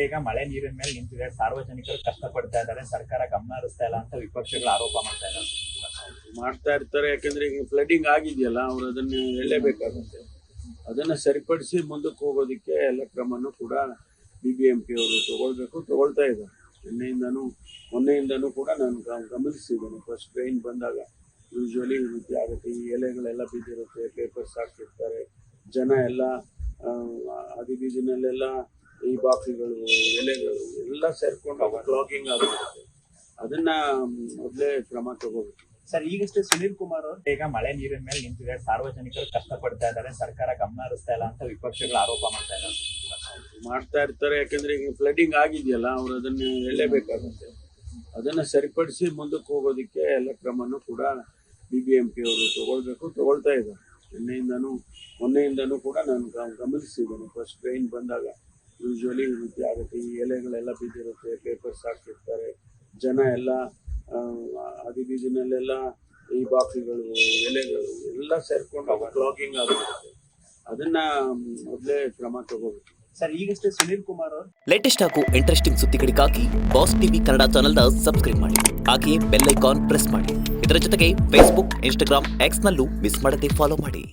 ಈಗ ಮಳೆ ನೀರಿನ ಮೇಲೆ ನಿಂತಿದೆ, ಸಾರ್ವಜನಿಕರು ಕಷ್ಟಪಡ್ತಾ ಇದ್ದಾರೆ, ಸರ್ಕಾರ ಗಮನ ಹರಿಸ್ತಾ ಇಲ್ಲ ಅಂತ ವಿಪಕ್ಷಗಳು ಆರೋಪ ಮಾಡ್ತಾ ಇದ್ದಾರೆ. ಮಾಡ್ತಾ ಇರ್ತಾರೆ. ಯಾಕಂದ್ರೆ ಈಗ ಫ್ಲಡಿಂಗ್ ಆಗಿದೆಯಲ್ಲ, ಅವ್ರು ಅದನ್ನ ಹೇಳಲೇಬೇಕಾಗುತ್ತೆ. ಅದನ್ನ ಸರಿಪಡಿಸಿ ಮುಂದಕ್ಕೆ ಹೋಗೋದಕ್ಕೆ ಎಲ್ಲ ಕ್ರಮನೂ ಕೂಡ BBMP ಅವರು ತಗೊಳ್ತಾ ಇದ್ದಾರೆ. ಮೊನ್ನೆಯಿಂದನೂ ಕೂಡ ನಾನು ಗಮನಿಸಿದ್ದೇನೆ. ಫಸ್ಟ್ ಟ್ರೈನ್ ಬಂದಾಗ ಯೂಶ್ವಲಿ ಈ ರೀತಿ ಆಗುತ್ತೆ. ಈ ಎಲೆಗಳೆಲ್ಲ ಬಿದ್ದಿರುತ್ತೆ, ಪೇಪರ್ಸ್ ಹಾಕ್ತಿರ್ತಾರೆ, ಜನ ಎಲ್ಲ ಬೀದಿನಲ್ಲೆಲ್ಲ ಈ ಬಾಕ್ಸ್ಗಳು, ಎಲೆಗಳು ಎಲ್ಲ ಸೇರ್ಕೊಂಡು ಕ್ಲಾಗಿಂಗ್ ಆಗುತ್ತೆ. ಅದನ್ನ ಮೊದಲೇ ಕ್ರಮ ತಗೋಬೇಕು. ಸರ್, ಈಗಷ್ಟೇ ಸುನೀಲ್ ಕುಮಾರ್ ಅವರು ಈಗ ಮಳೆ ನೀರಿನ ಮೇಲೆ ನಿಂತಿದೆ, ಸಾರ್ವಜನಿಕರು ಕಷ್ಟಪಡ್ತಾ ಇದ್ದಾರೆ, ಸರ್ಕಾರ ಗಮನ ಹರಿಸ್ತಾ ಇಲ್ಲ ಅಂತ ವಿಪಕ್ಷಗಳು ಆರೋಪ ಮಾಡ್ತಾ ಇದ್ದಾರೆ. ಮಾಡ್ತಾ ಇರ್ತಾರೆ. ಯಾಕಂದ್ರೆ ಈಗ ಫ್ಲಡಿಂಗ್ ಆಗಿದೆಯಲ್ಲ, ಅವ್ರು ಅದನ್ನ ಹೇಳಲೇಬೇಕಾಗುತ್ತೆ. ಅದನ್ನ ಸರಿಪಡಿಸಿ ಮುಂದಕ್ಕೆ ಹೋಗೋದಕ್ಕೆ ಎಲ್ಲ ಕ್ರಮನೂ ಕೂಡ BBMP ಅವರು ತಗೊಳ್ತಾ ಇದ್ದಾರೆ. ಮೊನ್ನೆಯಿಂದನೂ ಕೂಡ ನಾನು ಗಮನಿಸಿದ್ದೇನೆ. ಫಸ್ಟ್ ಟ್ರೈನ್ ಬಂದಾಗ ಯೂಶ್ವಲಿ ಈ ರೀತಿ ಆಗುತ್ತೆ. ಈ ಎಲೆಗಳೆಲ್ಲ ಬಿದ್ದಿರುತ್ತೆ, ಪೇಪರ್ಸ್ ಹಾಕ್ತಿರ್ತಾರೆ, ಜನ ಎಲ್ಲ ಬೀದಿನಲ್ಲೆಲ್ಲ ಈ ಬಾಕ್ಸ್ಗಳು, ಎಲೆಗಳು ಎಲ್ಲ ಸೇರ್ಕೊಂಡು ಕ್ಲಾಗಿಂಗ್ ಆಗುತ್ತೆ. ಅದನ್ನ ಮೊದಲೇ ಕ್ರಮ ತಗೋಬೇಕು. ಸರ್, ಈಗಷ್ಟೇ ಸುನೀಲ್ ಕುಮಾರ್ ಅವರು ಲೇಟೆಸ್ಟ್ ಹಾಗೂ ಇಂಟ್ರೆಸ್ಟಿಂಗ್ ಸುದ್ದಿಗಳಿಗಾಗಿ ಬಾಸ್ ಟಿವಿ ಕನ್ನಡ ಚಾನೆಲ್ನ ಸಬ್ಸ್ಕ್ರೈಬ್ ಮಾಡಿ. ಹಾಗೆಯೇ ಬೆಲ್ ಐಕಾನ್ ಪ್ರೆಸ್ ಮಾಡಿ. ಇದರ ಜೊತೆಗೆ ಫೇಸ್ಬುಕ್, ಇನ್ಸ್ಟಾಗ್ರಾಮ್, ಎಕ್ಸ್ನಲ್ಲೂ ಮಿಸ್ ಮಾಡದೆ ಫಾಲೋ ಮಾಡಿ.